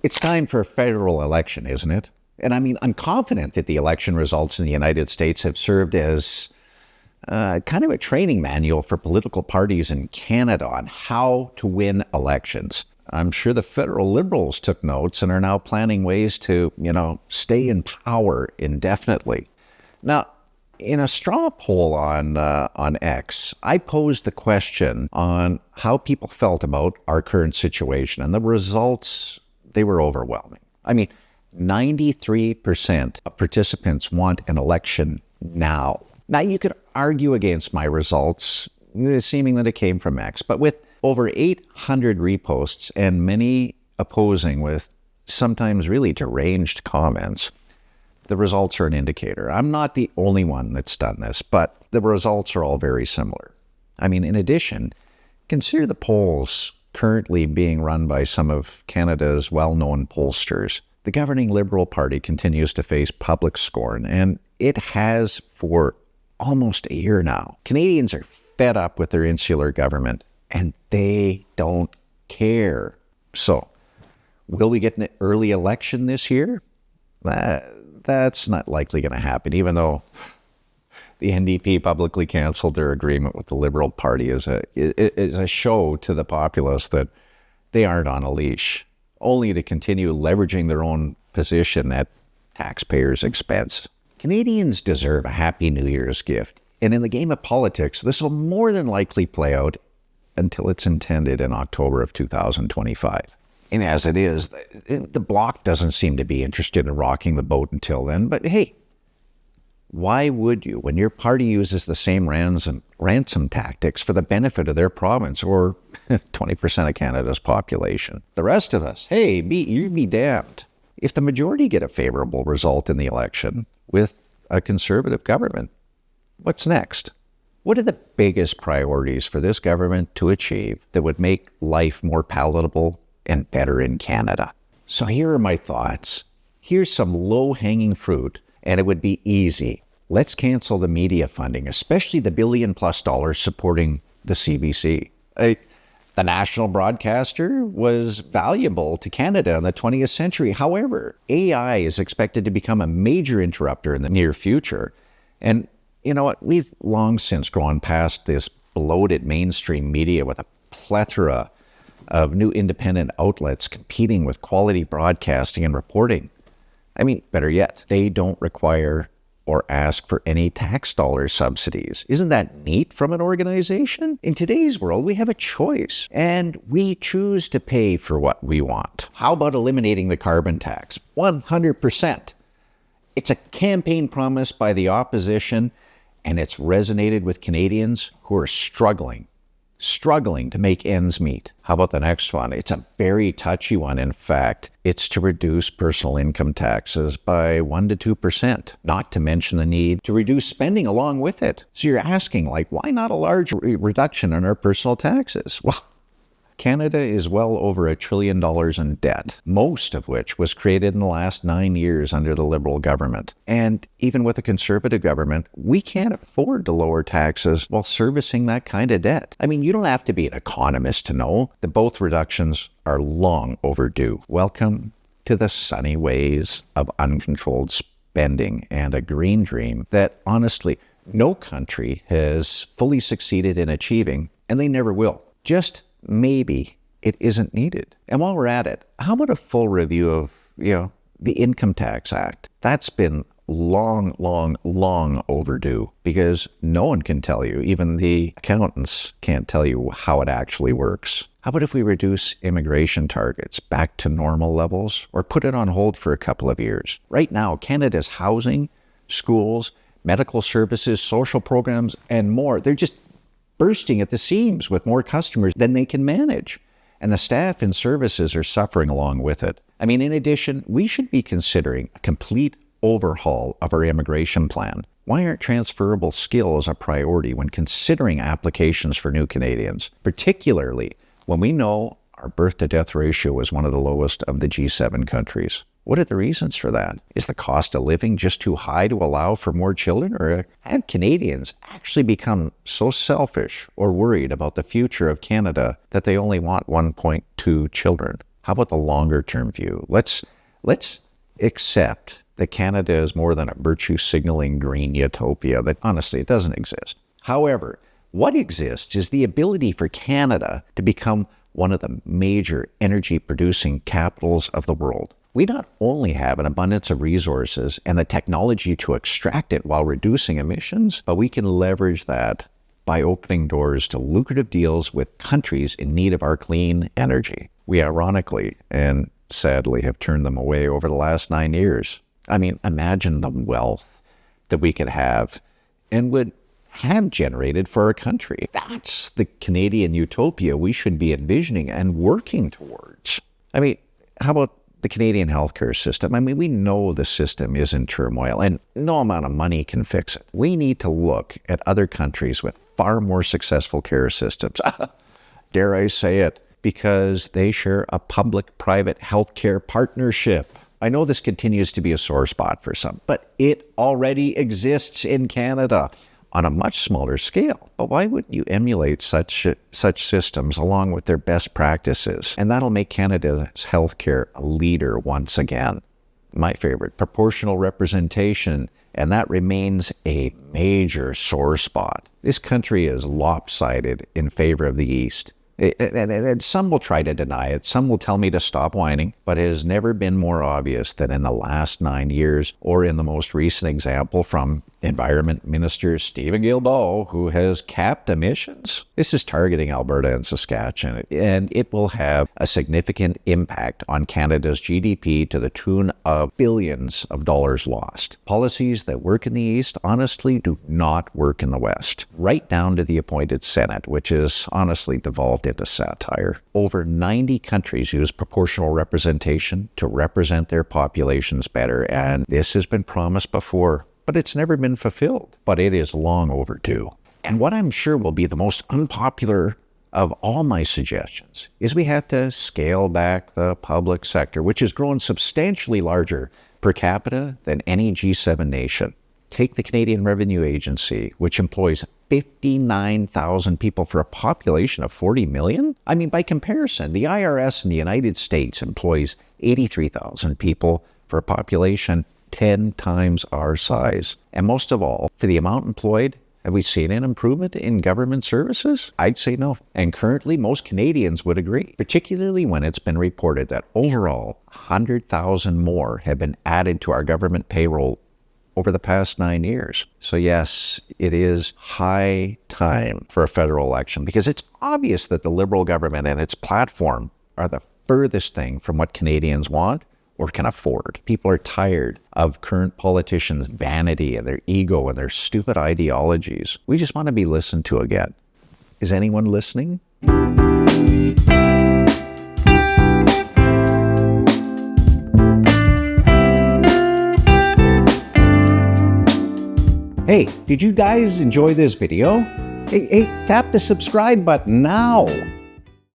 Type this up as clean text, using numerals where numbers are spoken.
It's time for a federal election, isn't it? And I'm confident that the election results in the United States have served as kind of a training manual for political parties in Canada on how to win elections. I'm sure the federal Liberals took notes and are now planning ways to, stay in power indefinitely. Now, in a straw poll on X, I posed the question on how people felt about our current situation, and the results, they were overwhelming. 93% of participants want an election now. Now, you could argue against my results, seeming that it came from X, but with over 800 reposts and many opposing with sometimes really deranged comments, the results are an indicator. I'm not the only one that's done this, but the results are all very similar. In addition, consider the polls currently being run by some of Canada's well-known pollsters. The governing Liberal Party continues to face public scorn, and it has for almost a year now. Canadians are fed up with their insular government, and they don't care. So, will we get an early election this year? That's not likely going to happen, even though the NDP publicly canceled their agreement with the Liberal Party as a show to the populace that they aren't on a leash, only to continue leveraging their own position at taxpayers' expense. Canadians deserve a happy New Year's gift, and in the game of politics, this will more than likely play out until it's intended in October of 2025. And as it is, the Bloc doesn't seem to be interested in rocking the boat until then. But hey, why would you when your party uses the same ransom tactics for the benefit of their province or 20% of Canada's population? The rest of us, hey, you be damned. If the majority get a favorable result in the election with a Conservative government, what's next? What are the biggest priorities for this government to achieve that would make life more palatable and better in Canada? So here are my thoughts. Here's some low-hanging fruit, and it would be easy. Let's cancel the media funding, especially the $1 billion+ supporting the CBC. The national broadcaster was valuable to Canada in the 20th century. However, AI is expected to become a major interrupter in the near future. And you know what? We've long since gone past this bloated mainstream media with a plethora of new independent outlets competing with quality broadcasting and reporting. Better yet, they don't require or ask for any tax dollar subsidies. Isn't that neat from an organization? In today's world, we have a choice, and we choose to pay for what we want. How about eliminating the carbon tax? 100%. It's a campaign promise by the opposition, and it's resonated with Canadians who are struggling to make ends meet. How about the next one? It's a very touchy one, in fact. It's to reduce personal income taxes by 1% to 2%, not to mention the need to reduce spending along with it. So you're asking, why not a large reduction in our personal taxes? Well, Canada is well over $1 trillion in debt, most of which was created in the last 9 years under the Liberal government. And even with a Conservative government, we can't afford to lower taxes while servicing that kind of debt. You don't have to be an economist to know that both reductions are long overdue. Welcome to the sunny ways of uncontrolled spending and a green dream that, honestly, no country has fully succeeded in achieving, and they never will. Just maybe it isn't needed. And while we're at it, how about a full review of, the Income Tax Act? That's been long overdue because no one can tell you, even the accountants can't tell you how it actually works. How about if we reduce immigration targets back to normal levels or put it on hold for a couple of years? Right now, Canada's housing, schools, medical services, social programs, and more, they're just bursting at the seams with more customers than they can manage. And the staff and services are suffering along with it. In addition, we should be considering a complete overhaul of our immigration plan. Why aren't transferable skills a priority when considering applications for new Canadians, particularly when we know our birth-to-death ratio is one of the lowest of the G7 countries? What are the reasons for that? Is the cost of living just too high to allow for more children? Or have Canadians actually become so selfish or worried about the future of Canada that they only want 1.2 children? How about the longer term view? Let's accept that Canada is more than a virtue signaling green utopia that honestly, it doesn't exist. However, what exists is the ability for Canada to become one of the major energy producing capitals of the world. We not only have an abundance of resources and the technology to extract it while reducing emissions, but we can leverage that by opening doors to lucrative deals with countries in need of our clean energy. We ironically and sadly have turned them away over the last 9 years. I mean, imagine the wealth that we could have and would have generated for our country. That's the Canadian utopia we should be envisioning and working towards. I mean, how about the Canadian healthcare system? I mean, we know the system is in turmoil and no amount of money can fix it. We need to look at other countries with far more successful care systems. Dare I say it, because they share a public-private healthcare partnership. I know this continues to be a sore spot for some, but it already exists in Canada on a much smaller scale. But why wouldn't you emulate such systems along with their best practices? And that'll make Canada's healthcare a leader once again. My favorite, proportional representation, and that remains a major sore spot. This country is lopsided in favor of the East. And some will try to deny it. Some will tell me to stop whining, but it has never been more obvious than in the last 9 years, or in the most recent example from Environment Minister Stephen Guilbeault, who has capped emissions. This is targeting Alberta and Saskatchewan, and it will have a significant impact on Canada's GDP to the tune of billions of dollars lost. Policies that work in the East honestly do not work in the West, right down to the appointed Senate, which is honestly devolved into satire. Over 90 countries use proportional representation to represent their populations better, and this has been promised before, but it's never been fulfilled. But it is long overdue. And what I'm sure will be the most unpopular of all my suggestions is we have to scale back the public sector, which has grown substantially larger per capita than any G7 nation. Take the Canadian Revenue Agency, which employs 59,000 people for a population of 40 million. I mean, by comparison, the IRS in the United States employs 83,000 people for a population 10 times our size. And most of all, for the amount employed, have we seen an improvement in government services? I'd say no. And currently, most Canadians would agree, particularly when it's been reported that overall 100,000 more have been added to our government payroll over the past 9 years. So yes, it is high time for a federal election because it's obvious that the Liberal government and its platform are the furthest thing from what Canadians want or can afford. People are tired of current politicians' vanity and their ego and their stupid ideologies. We just want to be listened to again. Is anyone listening? Hey, did you guys enjoy this video? Hey, tap the subscribe button now.